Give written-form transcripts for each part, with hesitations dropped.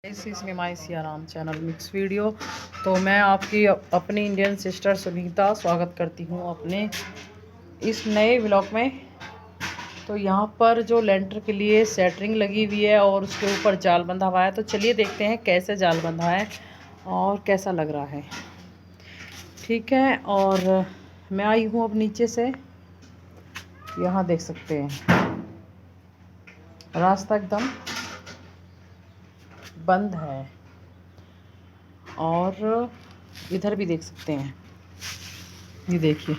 इसमें माई Siyaram channel mix video. तो मैं आपकी अपनी इंडियन सिस्टर सुनीता स्वागत करती हूँ अपने इस नए व्लॉग में। तो यहाँ पर जो लेंटर के लिए सेटरिंग लगी हुई है और उसके ऊपर जाल बंधा हुआ है, तो चलिए देखते हैं कैसे जाल बंधा है और कैसा लग रहा है। ठीक है, और मैं आई हूँ अब नीचे से। यहाँ देख सकते हैं रास्ता एकदम बंद है और इधर भी देख सकते हैं, ये देखिए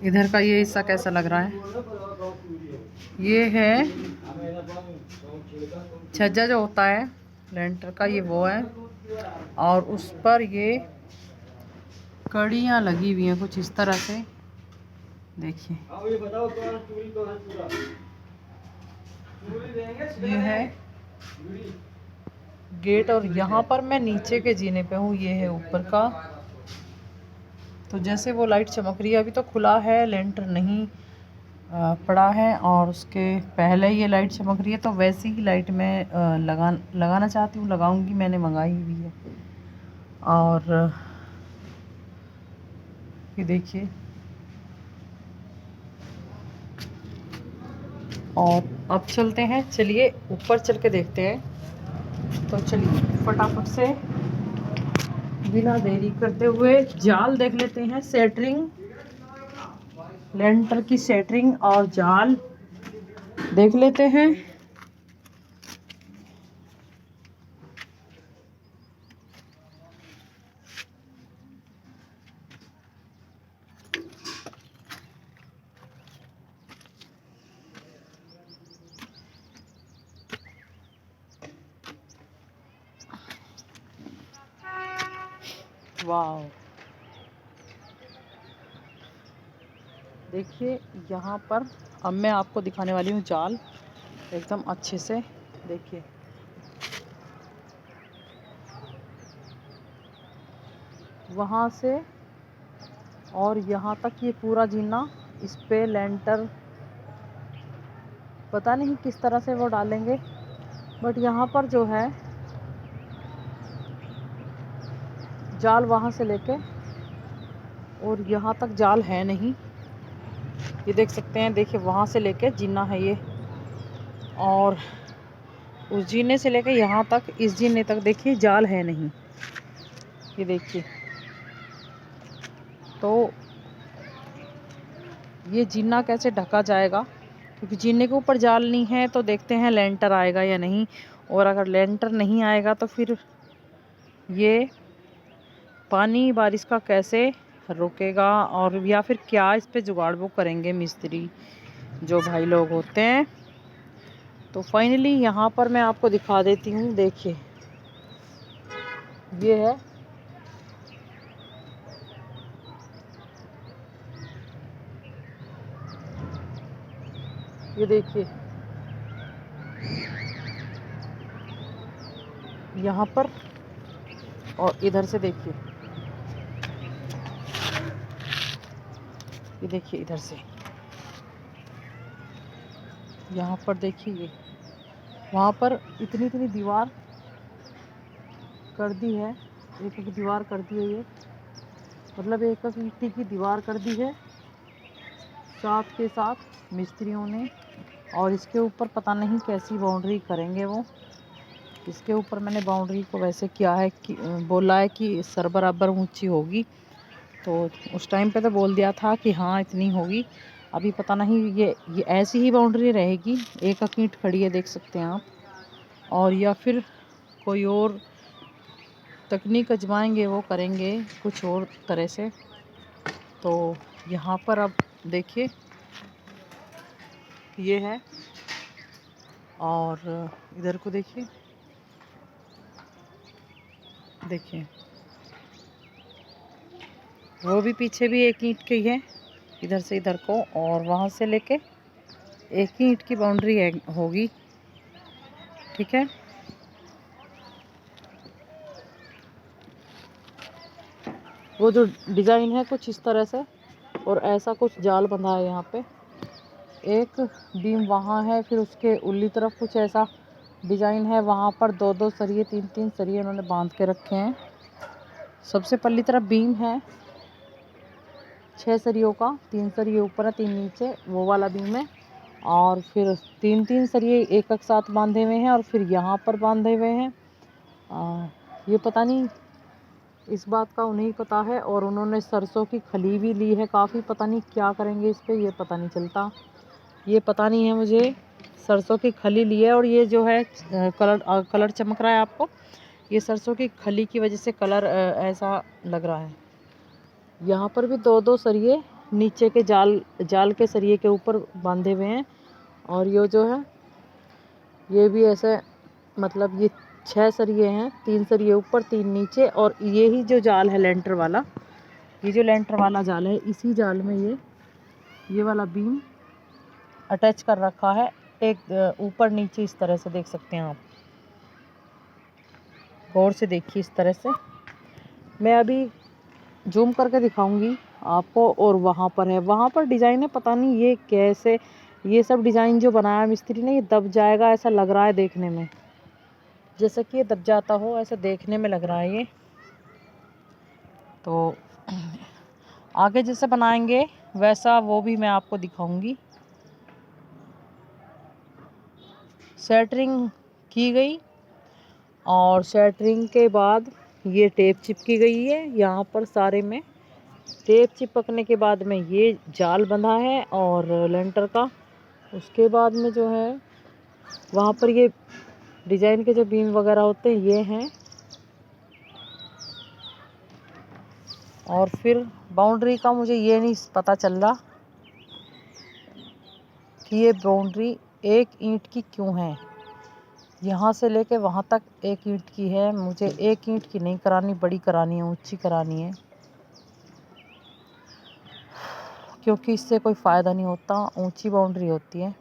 इधर का ये हिस्सा कैसा लग रहा है। ये है छज्जा जो होता है लेंटर का, ये वो है और उस पर ये कड़ियाँ लगी हुई हैं कुछ इस तरह से। देखिए ये है गेट और यहाँ पर मैं नीचे के जीने पे हूँ, ये है ऊपर का। तो जैसे वो लाइट चमक रही है, अभी तो खुला है, लेंटर नहीं पड़ा है और उसके पहले ये लाइट चमक रही है, तो वैसी ही लाइट मैं लगाना चाहती हूँ, लगाऊंगी, मैंने मंगाई हुई है। और ये देखिए, और अब चलते हैं, चलिए ऊपर चल के देखते हैं। तो चलिए फटाफट से बिना देरी करते हुए जाल देख लेते हैं, सेटरिंग, लेंटर की सेटरिंग और जाल देख लेते हैं। वाह, देखिए यहाँ पर अब मैं आपको दिखाने वाली हूँ जाल एकदम अच्छे से। देखिए वहाँ से और यहाँ तक ये पूरा जीना, इस पे लेंटर पता नहीं किस तरह से वो डालेंगे, बट यहाँ पर जो है जाल वहाँ से लेके और यहाँ तक जाल है नहीं, ये देख सकते हैं। देखिए वहाँ से लेके जीना है ये, और उस जीने से लेके यहाँ तक, इस जीने तक देखिए जाल है नहीं, ये देखिए। तो ये जीना कैसे ढका जाएगा, क्योंकि जीने के ऊपर जाल नहीं है। तो देखते हैं लेंटर आएगा या नहीं, और अगर लेंटर नहीं आएगा तो फिर ये पानी बारिश का कैसे रोकेगा, और या फिर क्या इस पे जुगाड़ वो करेंगे मिस्त्री जो भाई लोग होते हैं। तो फाइनली यहाँ पर मैं आपको दिखा देती हूँ। देखिए ये है, ये देखिए यहाँ पर, और इधर से देखिए, ये देखिए इधर से यहाँ पर देखिए, ये वहाँ पर इतनी इतनी दीवार कर दी है, एक एक दीवार कर दी है, ये मतलब एक एक ईंट की दीवार कर दी है साथ के साथ मिस्त्रियों ने। और इसके ऊपर पता नहीं कैसी बाउंड्री करेंगे वो। इसके ऊपर मैंने बाउंड्री को वैसे किया है कि बोला है कि सर बराबर ऊंची होगी, तो उस टाइम पे तो बोल दिया था कि हाँ इतनी होगी। अभी पता नहीं, ये ऐसी ही बाउंड्री रहेगी, एक ईंट खड़ी है देख सकते हैं आप, और या फिर कोई और तकनीक आजमाएंगे, वो करेंगे कुछ और तरह से। तो यहाँ पर अब देखिए ये है, और इधर को देखिए, देखिए वो भी पीछे भी एक ईंट की है, इधर से इधर को, और वहाँ से लेके एक ही ईंट की बाउंड्री होगी। ठीक है, वो जो डिज़ाइन है कुछ इस तरह से, और ऐसा कुछ जाल बंधा है यहाँ पे। एक बीम वहाँ है, फिर उसके उल्ली तरफ कुछ ऐसा डिज़ाइन है, वहाँ पर 2-2 सरिये 3-3 सरिये उन्होंने बांध के रखे हैं। सबसे पल्ली तरफ बीम है 6 सरियों का, 3 सरिये ऊपर है 3 नीचे, वो वाला बीम है। और फिर 3-3 सरिये एक साथ बांधे हुए हैं और फिर यहाँ पर बांधे हुए हैं। ये पता नहीं, इस बात का उन्हें ही पता है। और उन्होंने सरसों की खली भी ली है काफ़ी, पता नहीं क्या करेंगे इस पे, ये पता नहीं चलता, ये पता नहीं है मुझे। सरसों की खली ली है और ये जो है कलर चमक रहा है आपको, ये सरसों की खली की वजह से कलर ऐसा लग रहा है। यहाँ पर भी 2-2 सरिये नीचे के जाल के सरिये के ऊपर बांधे हुए हैं। और ये जो है ये भी ऐसे, मतलब ये 6 सरिये हैं, 3 सरिये ऊपर 3 नीचे। और ये ही जो जाल है लेंटर वाला, ये जो लेंटर वाला जाल है, इसी जाल में ये वाला बीम अटैच कर रखा है, एक ऊपर नीचे इस तरह से देख सकते हैं आप, गौर से देखिए इस तरह से। मैं अभी जूम करके दिखाऊंगी आपको। और वहाँ पर है, वहाँ पर डिज़ाइन है, पता नहीं ये कैसे, ये सब डिज़ाइन जो बनाया मिस्त्री ने, ये दब जाएगा ऐसा लग रहा है देखने में, जैसा कि ये दब जाता हो ऐसा देखने में लग रहा है ये। तो आगे जैसे बनाएंगे वैसा वो भी मैं आपको दिखाऊंगी। सेंटरिंग की गई और सेंटरिंग के बाद ये टेप चिपकी गई है यहाँ पर सारे में। टेप चिपकने के बाद में ये जाल बंधा है और लेंटर का। उसके बाद में जो है वहाँ पर ये डिज़ाइन के जो बीम वगैरह होते हैं ये हैं। और फिर बाउंड्री का मुझे ये नहीं पता चल रहा कि ये बाउंड्री 1 ईंट की क्यों है। यहाँ से लेके वहाँ तक 1 ईंट की है, मुझे 1 ईंट की नहीं करानी, बड़ी करानी है, ऊंची करानी है, क्योंकि इससे कोई फ़ायदा नहीं होता, ऊंची बाउंड्री होती है।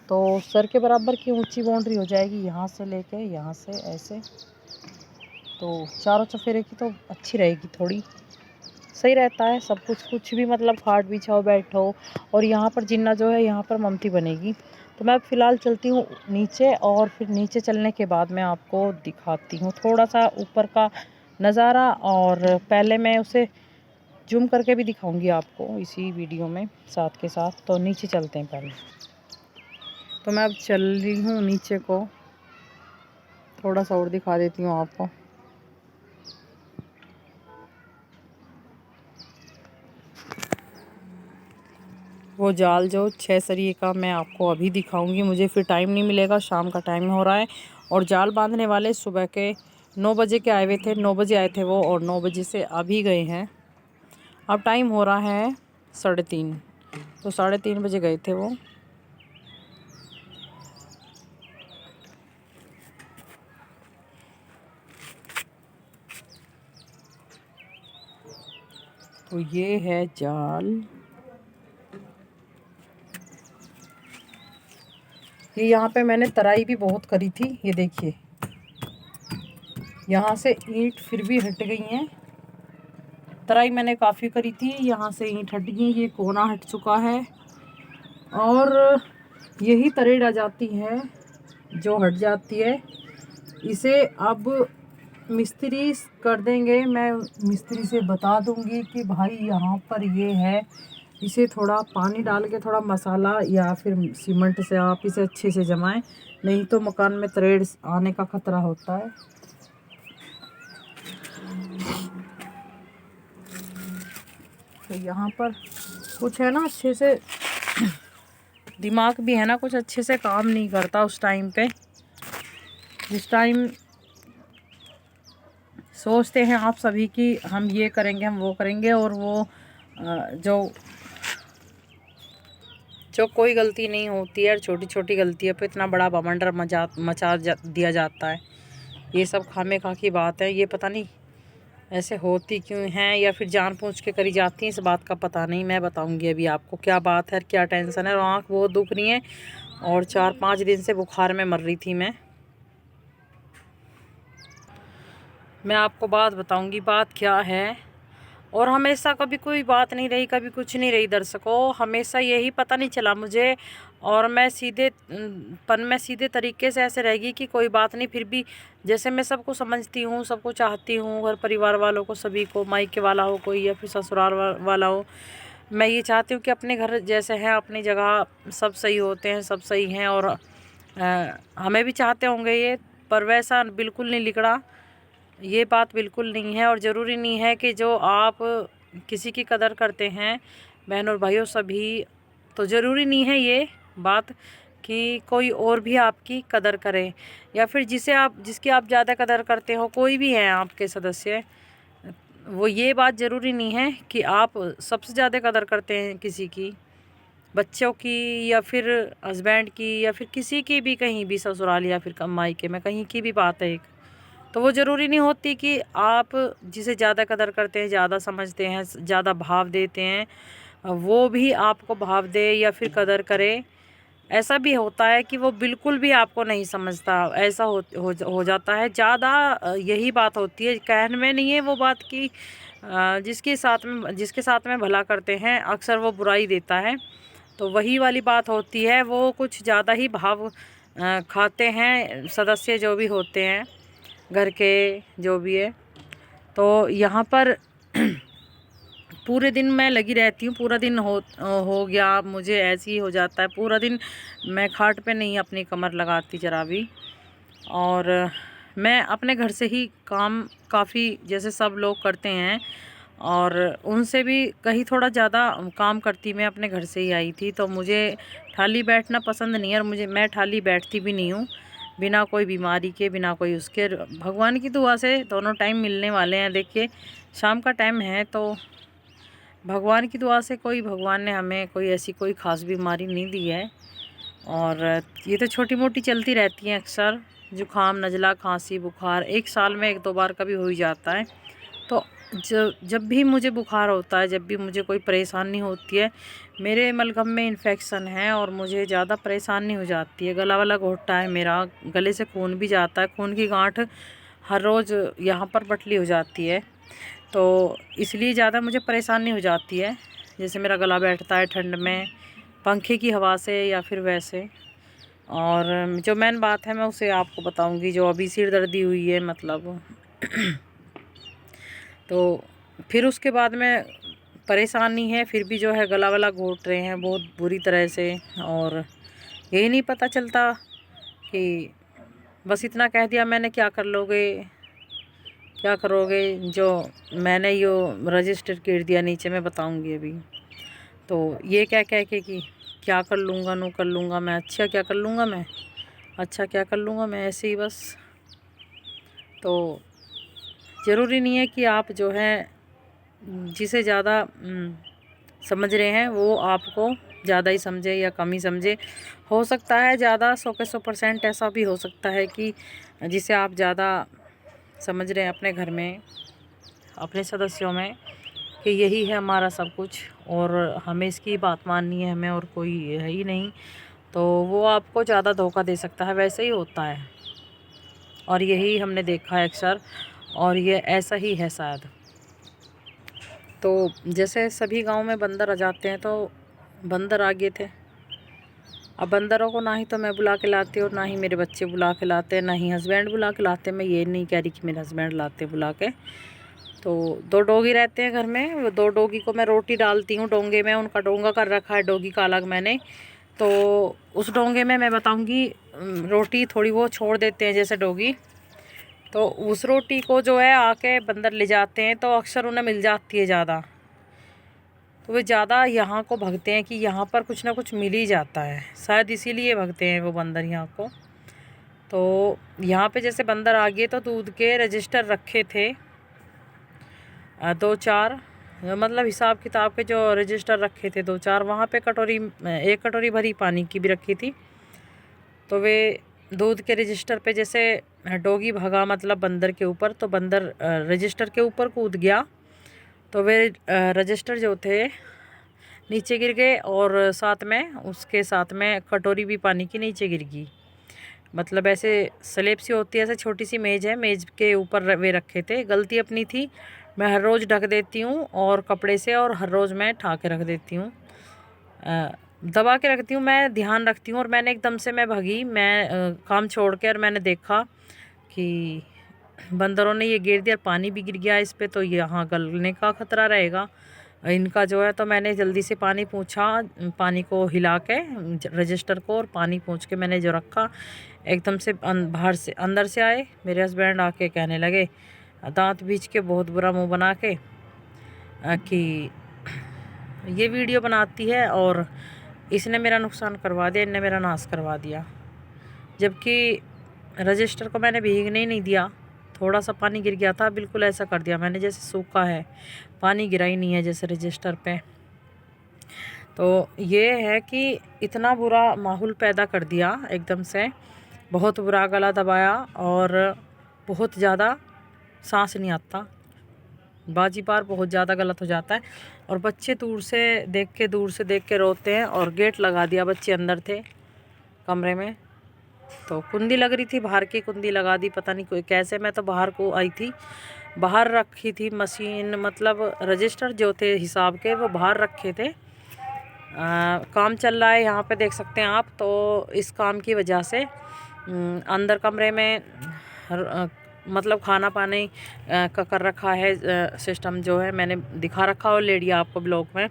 तो सर के बराबर की ऊंची बाउंड्री हो जाएगी यहाँ से लेके यहाँ से ऐसे, तो चारों चफेरे की तो अच्छी रहेगी, थोड़ी सही रहता है सब कुछ। कुछ भी मतलब खाट बिछाओ बैठो। और यहाँ पर जिन्ना जो है यहाँ पर ममती बनेगी। तो मैं अब फ़िलहाल चलती हूँ नीचे, और फिर नीचे चलने के बाद मैं आपको दिखाती हूँ थोड़ा सा ऊपर का नज़ारा। और पहले मैं उसे जूम करके भी दिखाऊंगी आपको इसी वीडियो में साथ के साथ। तो नीचे चलते हैं पहले। तो मैं अब चल रही हूँ नीचे को, थोड़ा सा और दिखा देती हूँ आपको। वो जाल जो 6 सरिये का मैं आपको अभी दिखाऊंगी, मुझे फिर टाइम नहीं मिलेगा, शाम का टाइम हो रहा है। और जाल बांधने वाले सुबह के 9 बजे के आए हुए थे, 9 बजे आए थे वो, और 9 बजे से अभी गए हैं। अब टाइम हो रहा है 3:30, तो 3:30 बजे गए थे वो। तो ये है जाल, ये यहाँ पे मैंने तराई भी बहुत करी थी। ये देखिए यहाँ से ईंट फिर भी हट गई हैं, तराई मैंने काफ़ी करी थी, यहाँ से ईंट हट गई, ये कोना हट चुका है। और यही तरेड़ आ जाती है जो हट जाती है, इसे अब मिस्त्री कर देंगे। मैं मिस्त्री से बता दूंगी कि भाई यहाँ पर ये है, इसे थोड़ा पानी डाल के थोड़ा मसाला या फिर सीमेंट से आप इसे अच्छे से जमाएं, नहीं तो मकान में तरेड़ आने का खतरा होता है। तो यहाँ पर कुछ है ना, अच्छे से दिमाग भी है ना, कुछ अच्छे से काम नहीं करता उस टाइम पे, जिस टाइम सोचते हैं आप सभी कि हम ये करेंगे हम वो करेंगे, और वो जो कोई गलती नहीं होती है, छोटी छोटी गलतियों पे इतना बड़ा बवंडर मचा दिया जाता है। ये सब खामे खा की बात है, ये पता नहीं ऐसे होती क्यों हैं, या फिर जानबूझ के करी जाती हैं, इस बात का पता नहीं। मैं बताऊंगी अभी आपको क्या बात है, क्या टेंशन है। और आँख बहुत दुख रही है, और 4-5 दिन से बुखार में मर रही थी मैं आपको बात बताऊंगी, बात क्या है। और हमेशा कभी कोई बात नहीं रही, कभी कुछ नहीं रही दर्शकों, हमेशा यही पता नहीं चला मुझे। और मैं सीधे तरीके से ऐसे रहेगी कि कोई बात नहीं, फिर भी जैसे मैं सबको समझती हूँ, सबको चाहती हूँ, घर परिवार वालों को, सभी को, मायके वाला हो कोई या फिर ससुराल वाला हो, मैं ये चाहती हूँ कि अपने घर जैसे हैं अपनी जगह सब सही होते हैं, सब सही हैं। और हमें भी चाहते होंगे ये, पर वैसा बिल्कुल नहीं लिखड़ा, ये बात बिल्कुल नहीं है। और ज़रूरी नहीं है कि जो आप किसी की कदर करते हैं बहन और भाइयों सभी, तो ज़रूरी नहीं है ये बात कि कोई और भी आपकी कदर करे, या फिर जिसकी आप ज़्यादा कदर करते हो, कोई भी हैं आपके सदस्य, वो ये बात ज़रूरी नहीं है कि आप सबसे ज़्यादा कदर करते हैं किसी की, बच्चों की या फिर हस्बैंड की या फिर किसी की भी, कहीं भी ससुराल या फिर मायके में, कहीं की भी बात है एक, तो वो ज़रूरी नहीं होती कि आप जिसे ज़्यादा कदर करते हैं, ज़्यादा समझते हैं, ज़्यादा भाव देते हैं, वो भी आपको भाव दे या फिर कदर करे। ऐसा भी होता है कि वो बिल्कुल भी आपको नहीं समझता, ऐसा हो जाता है ज़्यादा। यही बात होती है, कहने में नहीं है वो बात कि जिसके साथ में भला करते हैं अक्सर वो बुराई देता है, तो वही वाली बात होती है। वो कुछ ज़्यादा ही भाव खाते हैं सदस्य जो भी होते हैं घर के, जो भी है। तो यहाँ पर पूरे दिन मैं लगी रहती हूँ, पूरा दिन हो गया मुझे ऐसे ही हो जाता है, पूरा दिन मैं खाट पे नहीं अपनी कमर लगाती ज़रा भी। और मैं अपने घर से ही काम काफ़ी जैसे सब लोग करते हैं, और उनसे भी कहीं थोड़ा ज़्यादा काम करती मैं अपने घर से ही आई थी। तो मुझे ठाली बैठना पसंद नहीं है, और मैं ठाली बैठती भी नहीं हूँ बिना कोई बीमारी के, बिना कोई उसके। भगवान की दुआ से दोनों टाइम मिलने वाले हैं। देखिए शाम का टाइम है, तो भगवान की दुआ से भगवान ने हमें कोई ऐसी कोई ख़ास बीमारी नहीं दी है। और ये तो छोटी मोटी चलती रहती हैं अक्सर, जुकाम, नज़ला, खांसी, बुखार, एक साल में 1-2 बार कभी हो ही जाता है। तो जब भी मुझे बुखार होता है, जब भी मुझे कोई परेशानी होती है, मेरे मलगम में इन्फेक्शन है और मुझे ज़्यादा परेशानी हो जाती है, गला वाला घोटता है मेरा, गले से खून भी जाता है, खून की गांठ हर रोज़ यहाँ पर पटली हो जाती है, तो इसलिए ज़्यादा मुझे परेशानी हो जाती है। जैसे मेरा गला बैठता है ठंड में पंखे की हवा से या फिर वैसे। और जो मेन बात है मैं उसे आपको बताऊंगी, जो अभी सिर दर्दी हुई है मतलब तो फिर उसके बाद में परेशानी है, फिर भी जो है गला वाला घोट रहे हैं बहुत बुरी तरह से। और यही नहीं पता चलता कि बस इतना कह दिया मैंने, क्या कर लोगे, क्या करोगे, जो मैंने यो रजिस्टर कर दिया नीचे, मैं बताऊंगी अभी। तो ये क्या कह के कि क्या कर लूँगा, नो कर लूँगा मैं, अच्छा क्या कर लूँगा मैं, अच्छा क्या कर लूँगा मैं, ऐसे ही बस। तो ज़रूरी नहीं है कि आप जो है जिसे ज़्यादा समझ रहे हैं वो आपको ज़्यादा ही समझे या कम ही समझे। हो सकता है ज़्यादा 100 के 100% ऐसा भी हो सकता है कि जिसे आप ज़्यादा समझ रहे हैं अपने घर में, अपने सदस्यों में, कि यही है हमारा सब कुछ और हमें इसकी बात माननी है, हमें और कोई है ही नहीं, तो वो आपको ज़्यादा धोखा दे सकता है। वैसे ही होता है और यही हमने देखा है अक्सर, और ये ऐसा ही है शायद। तो जैसे सभी गांव में बंदर आ जाते हैं, तो बंदर आ गए थे। अब बंदरों को ना ही तो मैं बुला के लाती और ना ही मेरे बच्चे बुला के लाते, ना ही हस्बैंड बुला के लाते। मैं ये नहीं कह रही कि मेरे हस्बैंड लाते बुला के। तो 2 डॉगी रहते हैं घर में, वो 2 डॉगी को मैं रोटी डालती हूँ डोंगे में, उनका डोंगा कर रखा है डॉगी का अलग मैंने। तो उस डोंगे में मैं बताऊँगी रोटी थोड़ी वो छोड़ देते हैं जैसे डॉगी, तो उस रोटी को जो है आके बंदर ले जाते हैं, तो अक्सर उन्हें मिल जाती है ज़्यादा, तो वे ज़्यादा यहाँ को भगते हैं कि यहाँ पर कुछ ना कुछ मिल ही जाता है, शायद इसीलिए भगते हैं वो बंदर यहाँ को। तो यहाँ पे जैसे बंदर आ गए, तो दूध के रजिस्टर रखे थे 2-4, मतलब हिसाब किताब के जो रजिस्टर रखे थे 2-4, वहाँ पे 1 कटोरी भरी पानी की भी रखी थी। तो वे दूध के रजिस्टर पे जैसे डॉगी भगा मतलब बंदर के ऊपर, तो बंदर रजिस्टर के ऊपर कूद गया, तो वे रजिस्टर जो थे नीचे गिर गए, और उसके साथ में कटोरी भी पानी की नीचे गिर गई। मतलब ऐसे स्लेब सी होती है, ऐसे छोटी सी मेज़ है, मेज़ के ऊपर वे रखे थे। गलती अपनी थी, मैं हर रोज़ ढक देती हूँ और कपड़े से, और हर रोज़ मैं ठा के रख देती हूँ, दबा के रखती हूँ, मैं ध्यान रखती हूँ। और मैंने एकदम से मैं भागी, मैं काम छोड़ के, और मैंने देखा कि बंदरों ने ये गिर दिया, पानी भी गिर गया इस पे, तो यहाँ गलने का खतरा रहेगा इनका जो है। तो मैंने जल्दी से पानी पूछा, पानी को हिला के रजिस्टर को, और पानी पूछ के मैंने जो रखा, एकदम से बाहर से अंदर से आए मेरे हस्बैंड, आके कहने लगे दांत बीच के बहुत बुरा मुंह बना के कि ये वीडियो बनाती है और इसने मेरा नुकसान करवा दिया, इनने मेरा नाश करवा दिया। जबकि रजिस्टर को मैंने भीगने ही नहीं दिया, थोड़ा सा पानी गिर गया था, बिल्कुल ऐसा कर दिया मैंने जैसे सूखा है, पानी गिरा ही नहीं है जैसे रजिस्टर पे। तो ये है कि इतना बुरा माहौल पैदा कर दिया एकदम से, बहुत बुरा, गला दबाया और बहुत ज़्यादा सांस नहीं आता, बाजी पार बहुत ज़्यादा गलत हो जाता है। और बच्चे दूर से देख के रोते हैं, और गेट लगा दिया, बच्चे अंदर थे कमरे में, तो कुंडी लग रही थी, बाहर की कुंडी लगा दी, पता नहीं कोई कैसे। मैं तो बाहर को आई थी, बाहर रखी थी मशीन, मतलब रजिस्टर जो थे हिसाब के वो बाहर रखे थे। काम चल रहा है यहाँ पे, देख सकते हैं आप। तो इस काम की वजह से अंदर कमरे में मतलब खाना पानी का कर रखा है सिस्टम, जो है मैंने दिखा रखा ऑलरेडी आपको ब्लॉग में।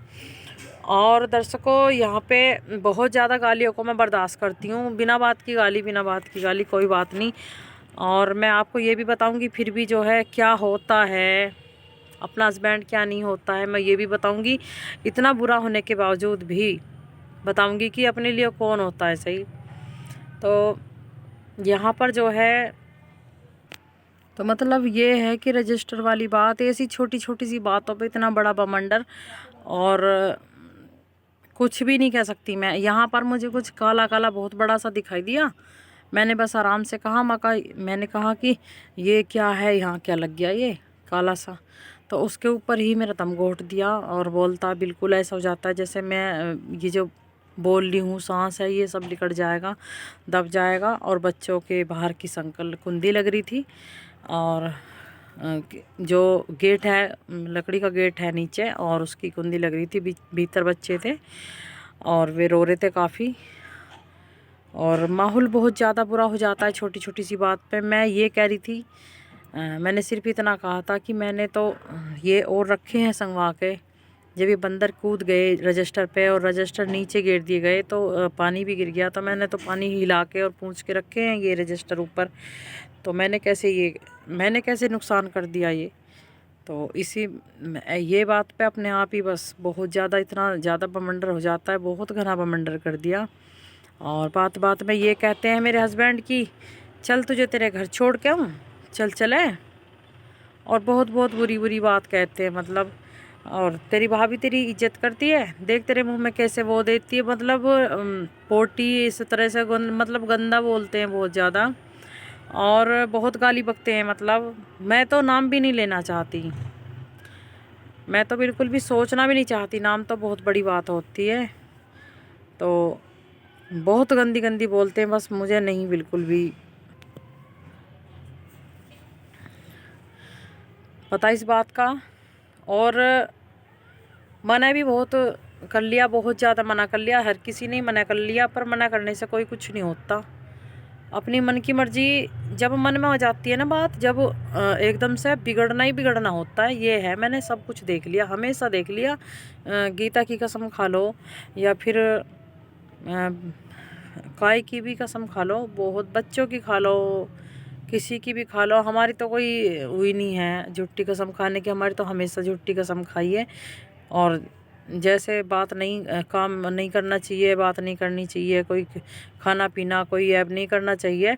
और दर्शकों, यहाँ पे बहुत ज़्यादा गालियों को मैं बर्दाश्त करती हूँ, बिना बात की गाली, कोई बात नहीं। और मैं आपको ये भी बताऊँगी फिर भी जो है क्या होता है, अपना हस्बैंड क्या नहीं होता है, मैं ये भी बताऊँगी। इतना बुरा होने के बावजूद भी बताऊँगी कि अपने लिए कौन होता है सही। तो यहाँ पर जो है, तो मतलब ये है कि रजिस्टर वाली बात, ऐसी छोटी छोटी सी बातों पे इतना बड़ा बमंडर, और कुछ भी नहीं कह सकती मैं। यहाँ पर मुझे कुछ काला काला बहुत बड़ा सा दिखाई दिया, मैंने बस आराम से कहा मैंने कहा कि ये क्या है, यहाँ क्या लग गया ये काला सा। तो उसके ऊपर ही मेरा दम घोट दिया, और बोलता बिल्कुल ऐसा हो जाता है जैसे मैं ये जो बोल रही हूँ, सांस है ये सब निकल जाएगा, दब जाएगा। और बच्चों के बाहर की संकल कुंडी लग रही थी, और जो गेट है, लकड़ी का गेट है नीचे, और उसकी कुंडी लग रही थी, भीतर बच्चे थे और वे रो रहे थे काफ़ी। और माहौल बहुत ज़्यादा बुरा हो जाता है छोटी छोटी सी बात पे। मैं ये कह रही थी, मैंने सिर्फ इतना कहा था कि मैंने तो ये और रखे हैं संगवा के, जब ये बंदर कूद गए रजिस्टर पे और रजिस्टर नीचे गिर दिए गए, तो पानी भी गिर गया, तो मैंने तो पानी हिला के और पूंछ के रखे हैं ये रजिस्टर ऊपर। तो मैंने कैसे नुकसान कर दिया ये। तो ये बात पे अपने आप ही बस बहुत ज़्यादा, इतना ज़्यादा बमंडर हो जाता है, बहुत घना बमंडर कर दिया। और बात में ये कहते हैं मेरे हस्बैंड की, चल तुझे तेरे घर छोड़ के आऊँ, चले। और बहुत बुरी बात कहते हैं, मतलब। और तेरी भाभी तेरी इज्जत करती है, देख तेरे मुंह में कैसे वो देती है, मतलब पोटी, इस तरह से मतलब गंदा बोलते हैं बहुत ज़्यादा, और बहुत गाली बकते हैं। मतलब मैं तो नाम भी नहीं लेना चाहती, मैं तो बिल्कुल भी सोचना भी नहीं चाहती, नाम तो बहुत बड़ी बात होती है। तो बहुत गंदी बोलते हैं, बस मुझे नहीं बिल्कुल भी पता इस बात का। और मना भी बहुत कर लिया, बहुत ज़्यादा मना कर लिया, हर किसी ने मना कर लिया, पर मना करने से कोई कुछ नहीं होता। अपनी मन की मर्जी जब मन में हो जाती है ना बात, जब एकदम से बिगड़ना होता है। ये है, मैंने सब कुछ देख लिया, हमेशा देख लिया। गीता की कसम खा लो, या फिर काय की भी कसम खा लो, बहुत बच्चों की खा लो, किसी की भी खा लो, हमारी तो कोई हुई नहीं है झूठी कसम खाने की, हमारी तो हमेशा झूठी कसम खाई है। और जैसे बात नहीं, काम नहीं करना चाहिए, बात नहीं करनी चाहिए, कोई खाना पीना कोई ऐप नहीं करना चाहिए,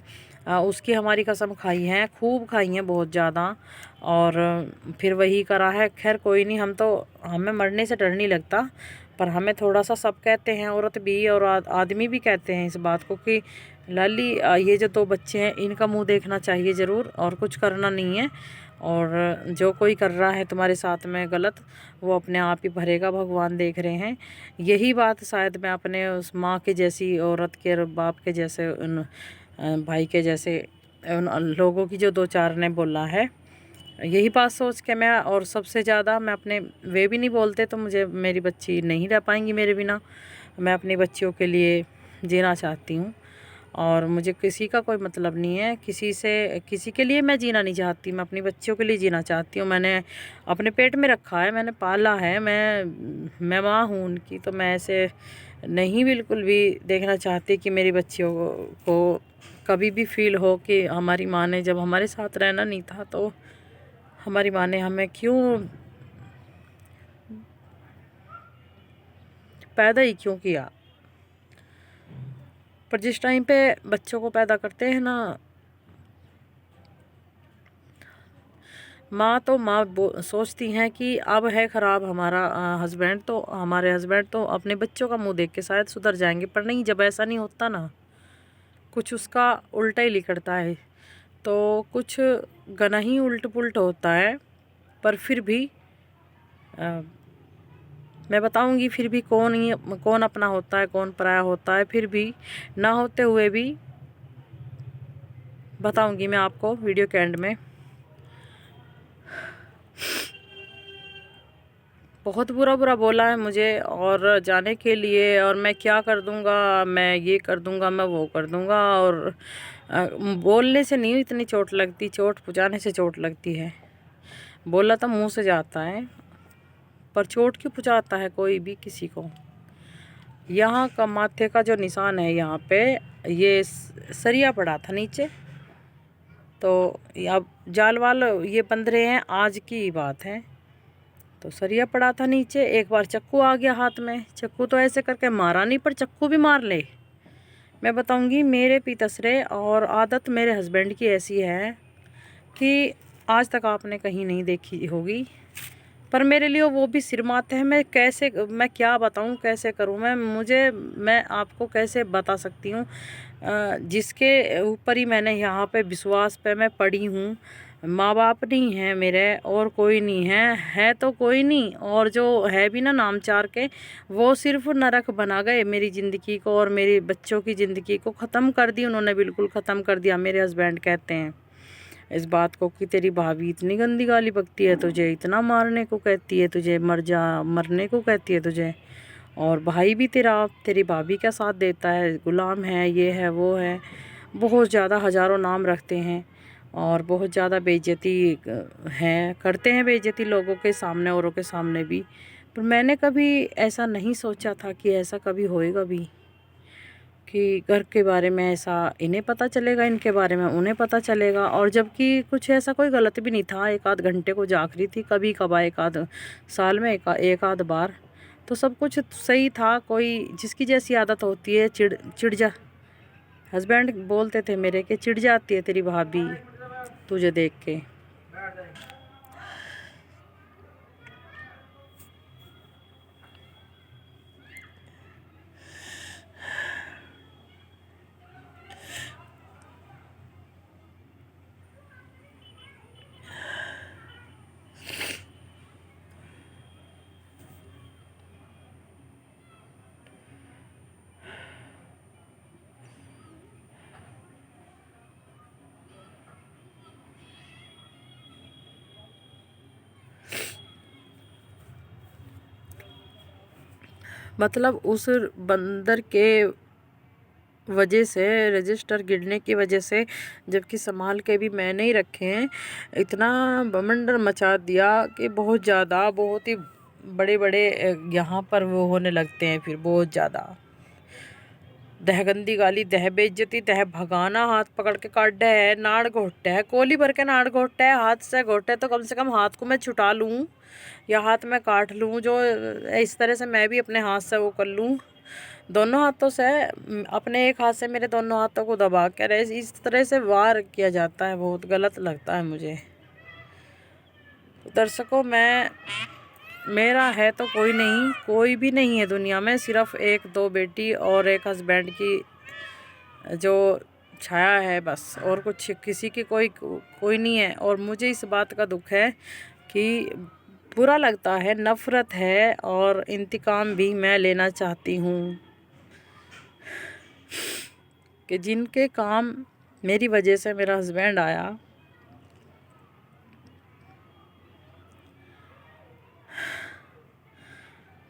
उसकी हमारी कसम खाई है, खूब खाई है बहुत ज़्यादा, और फिर वही करा है। खैर कोई नहीं, हमें मरने से डर नहीं लगता, पर हमें थोड़ा सा सब कहते हैं, औरत भी और आदमी भी कहते हैं इस बात को कि लाली ये जो 2 बच्चे हैं इनका मुंह देखना चाहिए ज़रूर, और कुछ करना नहीं है। और जो कोई कर रहा है तुम्हारे साथ में गलत, वो अपने आप ही भरेगा, भगवान देख रहे हैं। यही बात शायद मैं अपने उस माँ के जैसी औरत के और बाप के जैसे, उन भाई के जैसे उन लोगों की जो 2-4 ने बोला है, यही बात सोच के मैं, और सबसे ज़्यादा मैं अपने, वे भी नहीं बोलते तो मुझे, मेरी बच्ची नहीं रह पाएंगी मेरे बिना। मैं अपनी बच्चियों के लिए जीना चाहती हूँ, और मुझे किसी का कोई मतलब नहीं है, किसी के लिए मैं जीना नहीं चाहती। मैं अपनी बच्चियों के लिए जीना चाहती हूँ। मैंने अपने पेट में रखा है, मैंने पाला है, मैं माँ हूँ उनकी, तो मैं ऐसे नहीं बिल्कुल भी देखना चाहती कि मेरी बच्चियों को कभी भी फील हो कि हमारी माँ ने, जब हमारे साथ रहना नहीं था तो हमारी माँ ने हमें क्यों पैदा ही क्यों किया। पर जिस टाइम पे बच्चों को पैदा करते हैं ना, माँ तो सोचती हैं कि अब है ख़राब हमारा हस्बैंड, तो हमारे हस्बैंड तो अपने बच्चों का मुंह देख के शायद सुधर जाएंगे। पर नहीं, जब ऐसा नहीं होता ना, कुछ उसका उल्टा ही लिखता है, तो कुछ गना ही उल्ट पुल्ट होता है। पर फिर भी मैं बताऊंगी, फिर भी कौन अपना होता है, कौन पराया होता है, फिर भी ना होते हुए भी बताऊंगी मैं आपको वीडियो के एंड में। बहुत बुरा बुरा बोला है मुझे और जाने के लिए, और मैं क्या कर दूंगा, मैं ये कर दूंगा, मैं वो कर दूंगा। और बोलने से नहीं इतनी चोट लगती, चोट पहुँचाने से चोट लगती है। बोला तो मुंह से जाता है, पर चोट क्यों पहुँचाता है कोई भी किसी को। यहाँ का माथे का जो निशान है, यहाँ पे ये सरिया पड़ा था नीचे, तो अब जाल वाल ये बंध रहे हैं, आज की बात है। तो सरिया पड़ा था नीचे, एक बार चक्कू आ गया हाथ में। चक्कू तो ऐसे करके मारा नहीं, पर चक्कू भी मार ले। मैं बताऊंगी, मेरे पितसरे और आदत मेरे हस्बैंड की ऐसी है कि आज तक आपने कहीं नहीं देखी होगी। पर मेरे लिए वो भी सिर माथे हैं। मैं क्या बताऊं, कैसे करूं मैं आपको कैसे बता सकती हूँ। जिसके ऊपर ही मैंने यहाँ पे विश्वास पे मैं पड़ी हूँ। माँ बाप नहीं है मेरे, और कोई नहीं है तो कोई नहीं, और जो है भी ना नामचार के, वो सिर्फ नरक बना गए मेरी ज़िंदगी को, और मेरी बच्चों की ज़िंदगी को ख़त्म कर दी उन्होंने, बिल्कुल ख़त्म कर दिया। मेरे हस्बैंड कहते हैं इस बात को कि तेरी भाभी इतनी गंदी गाली बकती है तुझे, इतना मारने को कहती है तुझे, मरने को कहती है तुझे। और भाई भी तेरी भाभी का साथ देता है, गुलाम है, ये है वो है, बहुत ज़्यादा हज़ारों नाम रखते हैं, और बहुत ज़्यादा बेइज्जती है, करते हैं बेइज्जती लोगों के सामने, औरों के सामने भी। पर मैंने कभी ऐसा नहीं सोचा था कि ऐसा कभी होएगा भी, कि घर के बारे में ऐसा इन्हें पता चलेगा, इनके बारे में उन्हें पता चलेगा। और जबकि कुछ ऐसा कोई गलत भी नहीं था, एक आध घंटे को जाग रही थी कभी कभार, एक आध साल में एक आध बार, तो सब कुछ सही था। कोई जिसकी जैसी आदत होती है, चिढ़ जा, हस्बैंड बोलते थे मेरे कि चिढ़ जाती है तेरी भाभी तुझे देख के। मतलब उस बंदर के वजह से, रजिस्टर गिरने की वजह से, जबकि संभाल के भी मैंने ही रखे हैं, इतना बवंडर मचा दिया कि बहुत ज़्यादा, बहुत ही बड़े बड़े यहाँ पर वो होने लगते हैं फिर बहुत ज़्यादा। दह गंदी गाली, दह बेइज्जती, दह भगाना, हाथ पकड़ के काट है, नाड़ घोटे है, कोली भर के नाड़ घोटे है, हाथ से घोटे तो कम से कम हाथ को मैं छुटा लूँ या हाथ में काट लूँ, जो इस तरह से मैं भी अपने हाथ से वो कर लूँ, दोनों हाथों से, अपने एक हाथ से मेरे दोनों हाथों को दबा कर इस तरह से वार किया जाता है, बहुत गलत लगता है मुझे। तो दर्शकों, मेरा है तो कोई नहीं, कोई भी नहीं है दुनिया में, सिर्फ एक दो बेटी और एक हस्बैंड की जो छाया है बस, और कुछ किसी की कोई नहीं है। और मुझे इस बात का दुख है कि बुरा लगता है, नफ़रत है, और इंतकाम भी मैं लेना चाहती हूँ कि जिनके काम मेरी वजह से मेरा हस्बैंड आया,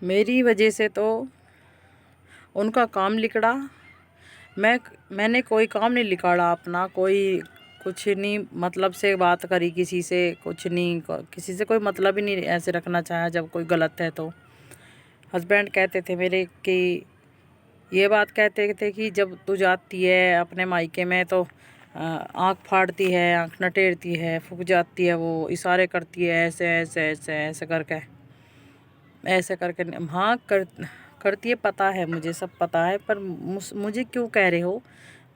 मेरी वजह से तो उनका काम लिकड़ा। मैंने कोई काम नहीं लिकाड़ा अपना, कोई कुछ नहीं मतलब से बात करी किसी से, कुछ नहीं, किसी से कोई मतलब ही नहीं ऐसे रखना चाहा जब कोई गलत है तो। हस्बैंड कहते थे मेरे कि ये बात कहते थे कि जब तू जाती है अपने मायके में तो आँख फाड़ती है, आँख नटेरती है, फूक जाती है, वो इशारे करती है ऐसे ऐसे ऐसे ऐसे करके, ऐसे करके। हाँ करती है, पता है मुझे, सब पता है, पर मुझे क्यों कह रहे हो?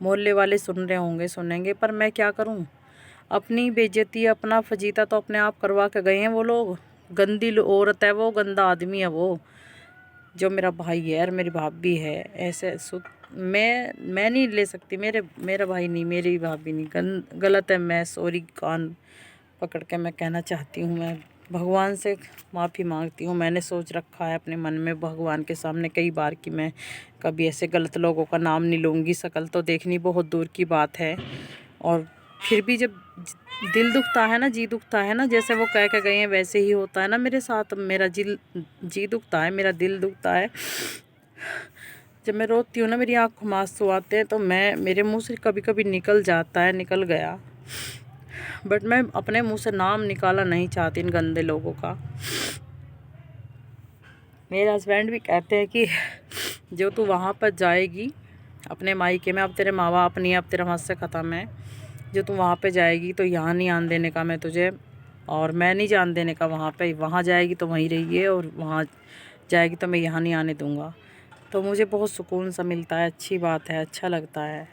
मोहल्ले वाले सुन रहे होंगे, सुनेंगे, पर मैं क्या करूं? अपनी बेइज्जती, अपना फजीता तो अपने आप करवा के गए हैं वो लोग। गंदी औरत है वो, गंदा आदमी है वो, जो मेरा भाई है और मेरी भाभी है। ऐसे मैं नहीं ले सकती, मेरा भाई नहीं, मेरी भाभी नहीं, गलत है। मैं सॉरी कान पकड़ के मैं कहना चाहती हूँ, मैं भगवान से माफ़ी मांगती हूँ। मैंने सोच रखा है अपने मन में भगवान के सामने कई बार कि मैं कभी ऐसे गलत लोगों का नाम नहीं लूँगी। शकल तो देखनी बहुत दूर की बात है, और फिर भी जब दिल दुखता है ना, जी दुखता है ना, जैसे वो कह के गए हैं वैसे ही होता है ना मेरे साथ। मेरा जी दुखता है, मेरा दिल दुखता है। जब मैं रोती हूँ ना, मेरी आँखों में आंसू आते हैं, तो मेरे मुँह से कभी कभी निकल जाता है, निकल गया, बट मैं अपने मुंह से नाम निकाला नहीं चाहती इन गंदे लोगों का। मेरे हस्बैंड भी कहते हैं कि जो तू वहाँ पर जाएगी अपने मायके में, अब तेरे माँ बाप नहीं है, अब तेरा मस्से ख़त्म है, जो तू वहाँ पे जाएगी तो यहाँ नहीं आने देने का मैं तुझे, और मैं नहीं जान देने का वहाँ पे। वहाँ जाएगी तो वहीं रहिए, और वहाँ जाएगी तो मैं यहाँ नहीं आने दूँगा। तो मुझे बहुत सुकून सा मिलता है, अच्छी बात है, अच्छा लगता है,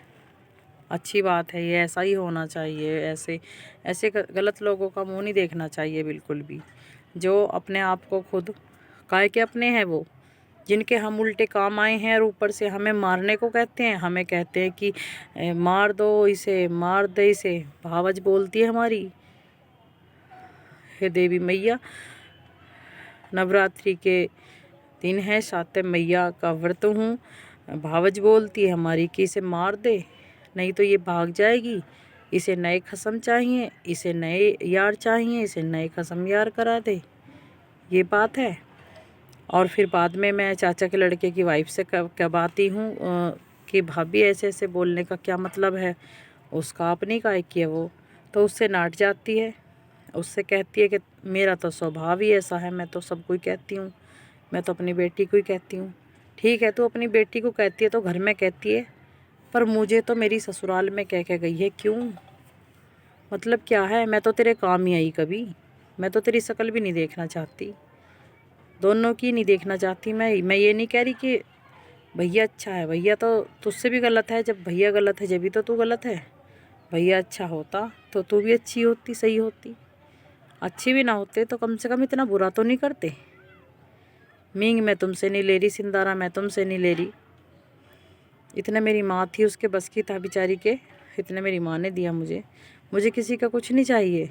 अच्छी बात है, ये ऐसा ही होना चाहिए। ऐसे ऐसे गलत लोगों का मुंह नहीं देखना चाहिए बिल्कुल भी, जो अपने आप को खुद काहे के अपने हैं, वो जिनके हम उल्टे काम आए हैं, और ऊपर से हमें मारने को कहते हैं। हमें कहते हैं कि मार दो इसे, मार दे इसे, भावज बोलती है हमारी। हे देवी मैया, नवरात्रि के दिन है, सातवें मैया का व्रत हूँ, भावज बोलती है हमारी कि इसे मार दे, नहीं तो ये भाग जाएगी, इसे नए खसम चाहिए, इसे नए यार चाहिए, इसे नए खसम यार करा दे, ये बात है। और फिर बाद में मैं चाचा के लड़के की वाइफ से कहवाती हूँ कि भाभी ऐसे ऐसे बोलने का क्या मतलब है, उसका अपनी काय की है वो, तो उससे नाट जाती है, उससे कहती है कि मेरा तो स्वभाव ही ऐसा है, मैं तो सबको ही कहती हूँ, मैं तो अपनी बेटी को ही कहती हूँ। ठीक है, तू अपनी बेटी को कहती है तो घर में कहती है, पर मुझे तो मेरी ससुराल में कह के गई है, क्यों? मतलब क्या है? मैं तो तेरे काम ही आई कभी, मैं तो तेरी शक्ल भी नहीं देखना चाहती, दोनों की नहीं देखना चाहती। मैं ये नहीं कह रही कि भैया अच्छा है, भैया तो तुझसे भी गलत है, जब भैया गलत है जब भी तो तू गलत है। भैया अच्छा होता तो तू भी अच्छी होती, सही होती। अच्छी भी ना होते तो कम से कम इतना बुरा तो नहीं करते। मींग मैं तुमसे नहीं ले रही, सिंदारा मैं तुमसे नहीं ले रही, इतना मेरी माँ थी, उसके बस की था बेचारी के, इतने मेरी माँ ने दिया मुझे किसी का कुछ नहीं चाहिए।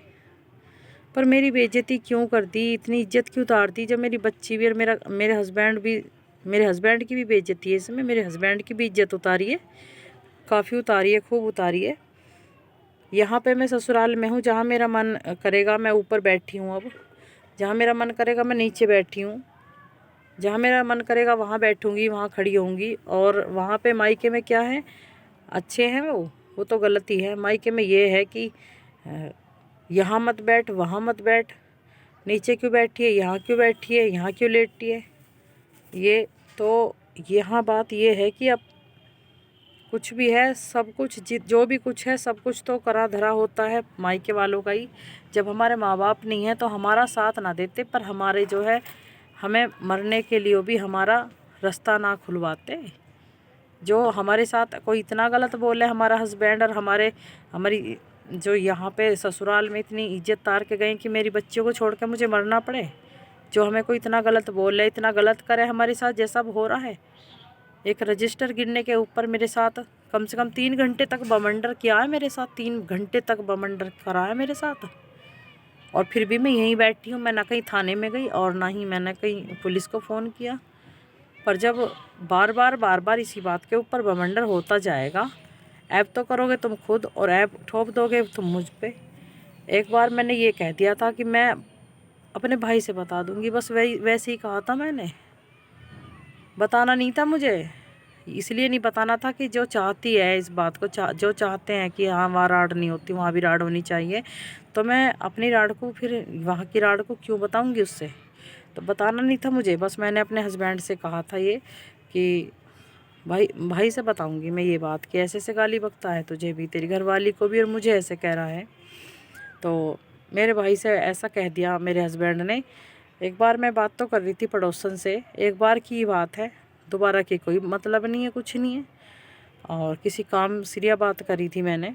पर मेरी बेइज्जती क्यों कर दी, इतनी इज्जत क्यों उतार दी, जब मेरी बच्ची भी और मेरे हस्बैंड की भी बेइज्जती है इसमें, मेरे हस्बैंड की भी इज्जत उतारी है, काफ़ी उतारी है, खूब उतारी है। यहाँ पे मैं ससुराल में हूँ, जहाँ मेरा मन करेगा मैं ऊपर बैठी हूँ, अब जहाँ मेरा मन करेगा मैं नीचे बैठी हूँ, जहाँ मेरा मन करेगा वहाँ बैठूँगी, वहाँ खड़ी होंगी। और वहाँ पे मायके में क्या है, अच्छे हैं वो तो गलती है। मायके में ये है कि यहाँ मत बैठ, वहाँ मत बैठ, नीचे क्यों बैठी है, यहाँ क्यों बैठी है, यहाँ क्यों लेटी है। ये तो यहाँ बात ये है कि अब कुछ भी है, सब कुछ जो भी कुछ है, सब कुछ तो करा धरा होता है मायके वालों का ही। जब हमारे माँ बाप नहीं है तो हमारा साथ ना देते, पर हमारे जो है हमें मरने के लिए भी हमारा रास्ता ना खुलवाते। जो हमारे साथ कोई इतना गलत बोले, हमारा हस्बैंड और हमारी जो यहाँ पे ससुराल में इतनी इज्जत तार के गए कि मेरी बच्चियों को छोड़ के मुझे मरना पड़े, जो हमें कोई इतना गलत बोले, इतना गलत करे हमारे साथ, जैसा अब हो रहा है। एक रजिस्टर गिरने के ऊपर मेरे साथ कम से कम 3 घंटे तक बमंडर किया है, मेरे साथ 3 घंटे तक बमंडर करा है मेरे साथ। और फिर भी मैं यहीं बैठी हूँ, मैं ना कहीं थाने में गई और ना ही मैंने कहीं पुलिस को फ़ोन किया। पर जब बार बार इसी बात के ऊपर बमंडर होता जाएगा, ऐब तो करोगे तुम खुद और ऐब ठोप दोगे तुम मुझ पे। एक बार मैंने ये कह दिया था कि मैं अपने भाई से बता दूंगी, बस वैसे ही कहा था मैंने। बताना नहीं था मुझे, इसलिए नहीं बताना था कि जो चाहती है इस बात को जो चाहते हैं कि हाँ वहाँ राड नहीं होती, वहाँ भी राड होनी चाहिए, तो मैं अपनी राड को फिर वहाँ की राड को क्यों बताऊँगी उससे। तो बताना नहीं था मुझे, बस मैंने अपने हस्बैंड से कहा था ये कि भाई से बताऊँगी मैं ये बात कि ऐसे ऐसे गाली बकता है तुझे भी, तेरी घरवाली को भी, और मुझे ऐसे कह रहा है। तो मेरे भाई से ऐसा कह दिया मेरे हस्बैंड ने। एक बार मैं बात तो कर रही थी पड़ोसन से, एक बार की बात है, दोबारा की कोई मतलब नहीं है, कुछ नहीं है। और किसी काम सिरिया बात करी थी मैंने,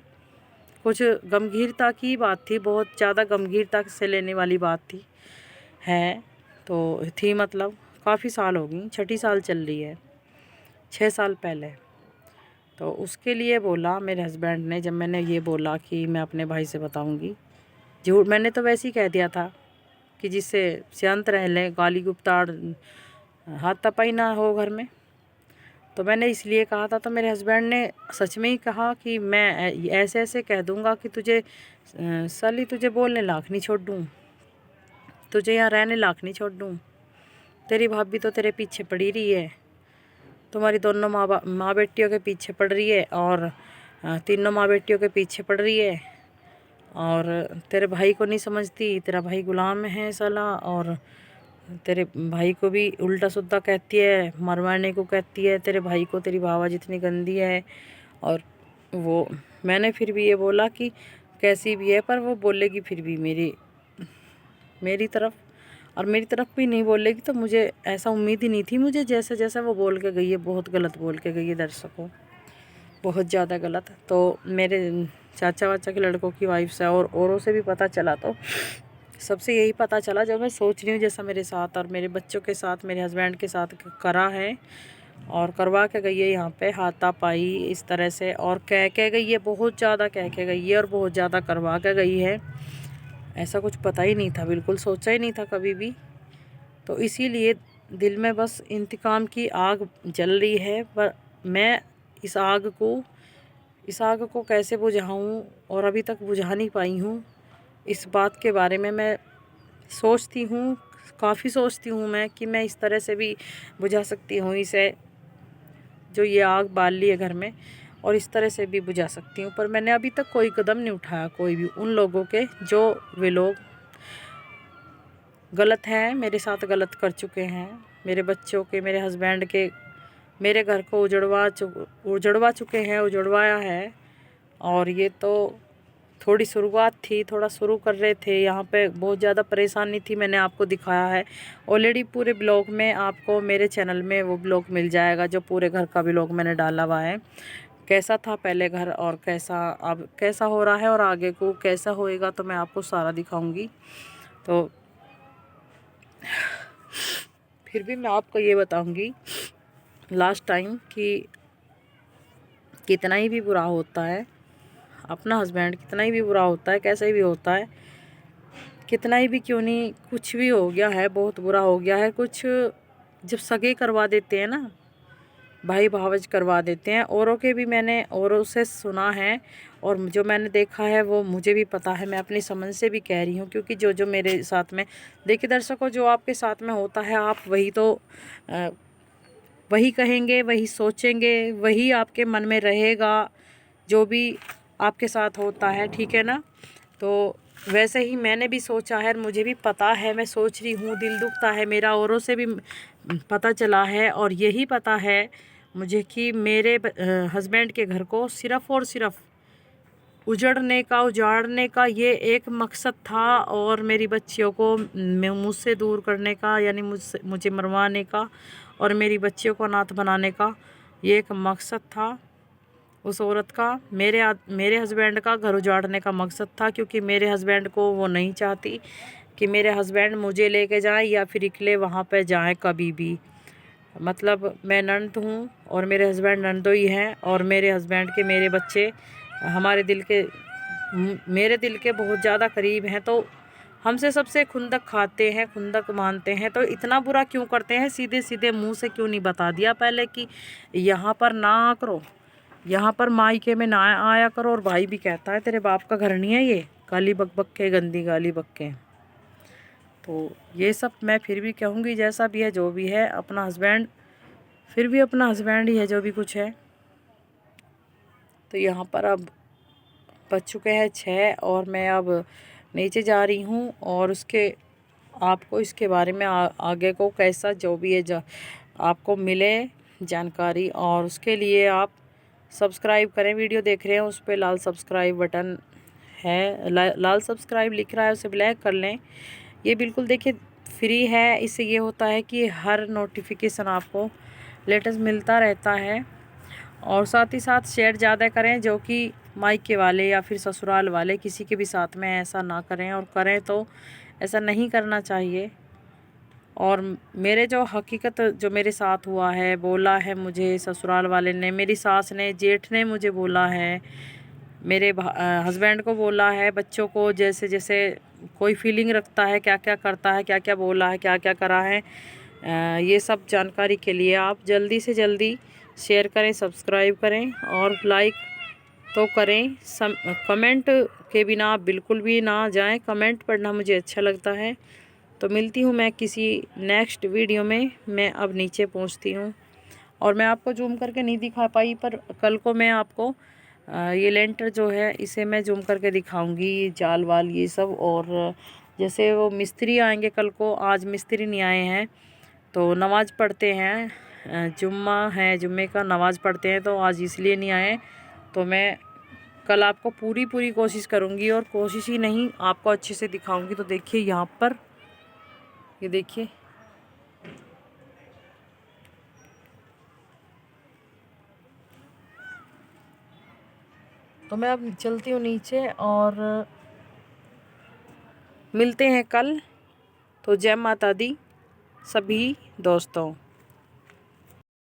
कुछ गंभीरता की बात थी, बहुत ज़्यादा गंभीरता से लेने वाली बात थी है, तो थी मतलब काफ़ी साल हो गई, 6ठी साल चल रही है, 6 साल पहले। तो उसके लिए बोला मेरे हस्बैंड ने, जब मैंने ये बोला कि मैं अपने भाई से बताऊंगी, झूठ मैंने तो वैसे ही कह दिया था कि जिससे शांत रह लें, गाली गुप्ताड़ हाथ तपाई ना हो घर में, तो मैंने इसलिए कहा था। तो मेरे हस्बैंड ने सच में ही कहा कि मैं ऐसे ऐसे कह दूंगा कि तुझे साली तुझे बोलने लायक नहीं छोड़ दूँ, तुझे यहाँ रहने लायक नहीं छोड़ दूँ, तेरी भाभी तो तेरे पीछे पड़ी रही है, तुम्हारी दोनों माँ बेटियों के पीछे पड़ रही है, और तीनों माँ बेटियों के पीछे पड़ रही है, और तेरे भाई को नहीं समझती, तेरा भाई गुलाम है साला, और तेरे भाई को भी उल्टा सुद्धा कहती है, मरवाने को कहती है तेरे भाई को, तेरी भावा जितनी गंदी है। और वो मैंने फिर भी ये बोला कि कैसी भी है पर वो बोलेगी फिर भी मेरी तरफ, और मेरी तरफ भी नहीं बोलेगी। तो मुझे ऐसा उम्मीद ही नहीं थी मुझे, जैसे जैसे वो बोल के गई है, बहुत गलत बोल के गई है दर्शकों, बहुत ज़्यादा गलत। तो मेरे चाचा वाचा के लड़कों की वाइफ से और औरों से भी पता चला, तो सबसे यही पता चला जो मैं सोच रही हूँ, जैसा मेरे साथ और मेरे बच्चों के साथ, मेरे हस्बैंड के साथ करा है, और करवा के गई है यहाँ पे हाथापाई इस तरह से, और कह के गई है, बहुत ज़्यादा कह के गई है, और बहुत ज़्यादा करवा के गई है। ऐसा कुछ पता ही नहीं था, बिल्कुल सोचा ही नहीं था कभी भी। तो इसीलिए दिल में बस इंतकाम की आग जल रही है, पर मैं इस आग को कैसे बुझाऊं, और अभी तक बुझा नहीं पाई हूँ। इस बात के बारे में मैं सोचती हूँ, काफ़ी सोचती हूँ मैं कि मैं इस तरह से भी बुझा सकती हूँ इसे, जो ये आग बाल ली है घर में, और इस तरह से भी बुझा सकती हूँ। पर मैंने अभी तक कोई कदम नहीं उठाया, कोई भी उन लोगों के जो वे लोग गलत हैं, मेरे साथ गलत कर चुके हैं, मेरे बच्चों के, मेरे हस्बैंड के, मेरे घर को उजड़वा चुके हैं, उजड़वाया है। और ये तो थोड़ी शुरुआत थी, थोड़ा शुरू कर रहे थे, यहाँ पे बहुत ज़्यादा परेशानी थी, मैंने आपको दिखाया है ऑलरेडी पूरे ब्लॉग में। आपको मेरे चैनल में वो ब्लॉग मिल जाएगा जो पूरे घर का ब्लॉग मैंने डाला हुआ है, कैसा था पहले घर और कैसा अब कैसा हो रहा है, और आगे को कैसा होएगा, तो मैं आपको सारा दिखाऊंगी। तो फिर भी मैं आपको ये बताऊंगी लास्ट टाइम कि कितना ही भी बुरा होता है अपना हस्बैंड, कितना ही भी बुरा होता है, कैसे भी होता है, कितना ही भी क्यों नहीं, कुछ भी हो गया है, बहुत बुरा हो गया है कुछ, जब सगे करवा देते हैं ना, भाई भावज करवा देते हैं। औरों के भी मैंने औरों से सुना है, और जो मैंने देखा है वो मुझे भी पता है, मैं अपनी समझ से भी कह रही हूँ, क्योंकि जो जो मेरे साथ में, देखिए दर्शकों, जो आपके साथ में होता है आप वही तो वही कहेंगे, वही सोचेंगे, वही आपके मन में रहेगा, जो भी आपके साथ होता है, ठीक है ना। तो वैसे ही मैंने भी सोचा है, मुझे भी पता है, मैं सोच रही हूँ, दिल दुखता है मेरा, औरों से भी पता चला है, और यही पता है मुझे कि मेरे हस्बैंड के घर को सिर्फ़ और सिर्फ उजाड़ने का ये एक मकसद था, और मेरी बच्चियों को मुझसे दूर करने का, यानी मुझे मरवाने का, और मेरी बच्चियों को अनाथ बनाने का ये एक मकसद था उस औरत का। मेरे हस्बैंड का घर उजाड़ने का मकसद था, क्योंकि मेरे हस्बैंड को वो नहीं चाहती कि मेरे हस्बैंड मुझे लेके जाएं या फिर अकेले वहाँ पे जाएं कभी भी। मतलब मैं ननद हूँ और मेरे हस्बैंड ननदोई हैं, और मेरे हस्बैंड के मेरे बच्चे मेरे दिल के बहुत ज़्यादा करीब हैं, तो हमसे सबसे खुंदक खाते हैं, खुंदक मानते हैं। तो इतना बुरा क्यों करते हैं, सीधे सीधे मुंह से क्यों नहीं बता दिया पहले कि यहाँ पर ना करो, यहाँ पर मायके में ना आया करो। और भाई भी कहता है तेरे बाप का घर नहीं है ये, गाली बक बक के, गंदी गाली बक के। तो ये सब मैं फिर भी कहूँगी, जैसा भी है जो भी है, अपना हस्बैंड फिर भी अपना हस्बैंड ही है जो भी कुछ है। तो यहाँ पर अब बज चुके हैं 6 और मैं अब नीचे जा रही हूँ और उसके आपको इसके बारे में आगे को कैसा जो भी है आपको मिले जानकारी, और उसके लिए आप सब्सक्राइब करें। वीडियो देख रहे हैं उस पर लाल सब्सक्राइब बटन है, लाल सब्सक्राइब लिख रहा है, उसे ब्लैक कर लें। ये बिल्कुल देखिए फ्री है। इससे ये होता है कि हर नोटिफिकेशन आपको लेटेस्ट मिलता रहता है। और साथ ही साथ शेयर ज़्यादा करें, जो कि मायके वाले या फिर ससुराल वाले किसी के भी साथ में ऐसा ना करें, और करें तो ऐसा नहीं करना चाहिए। और मेरे जो हकीकत जो मेरे साथ हुआ है, बोला है मुझे ससुराल वाले ने, मेरी सास ने, जेठ ने मुझे बोला है, मेरे हस्बैंड को बोला है, बच्चों को जैसे जैसे कोई फीलिंग रखता है, क्या क्या करता है, क्या क्या बोला है, क्या क्या करा है, ये सब जानकारी के लिए आप जल्दी से जल्दी शेयर करें, सब्सक्राइब करें और लाइक तो करें। कमेंट के बिना आप बिल्कुल भी ना जाएं, कमेंट पढ़ना मुझे अच्छा लगता है। तो मिलती हूँ मैं किसी नेक्स्ट वीडियो में। मैं अब नीचे पहुँचती हूँ और मैं आपको जूम करके नहीं दिखा पाई, पर कल को मैं आपको ये लेंटर जो है इसे मैं जूम करके दिखाऊंगी, जाल वाल ये सब। और जैसे वो मिस्त्री आएंगे कल को, आज मिस्त्री नहीं आए हैं तो नमाज़ पढ़ते हैं, जुम्मा है, जुम्मे का नमाज़ पढ़ते हैं, तो आज इसलिए नहीं आए। तो मैं कल आपको पूरी कोशिश करूँगी, और कोशिश ही नहीं आपको अच्छे से दिखाऊंगी। तो देखिए यहाँ पर ये देखिए, तो मैं अब चलती हूँ नीचे और मिलते हैं कल। तो जय माता दी सभी दोस्तों।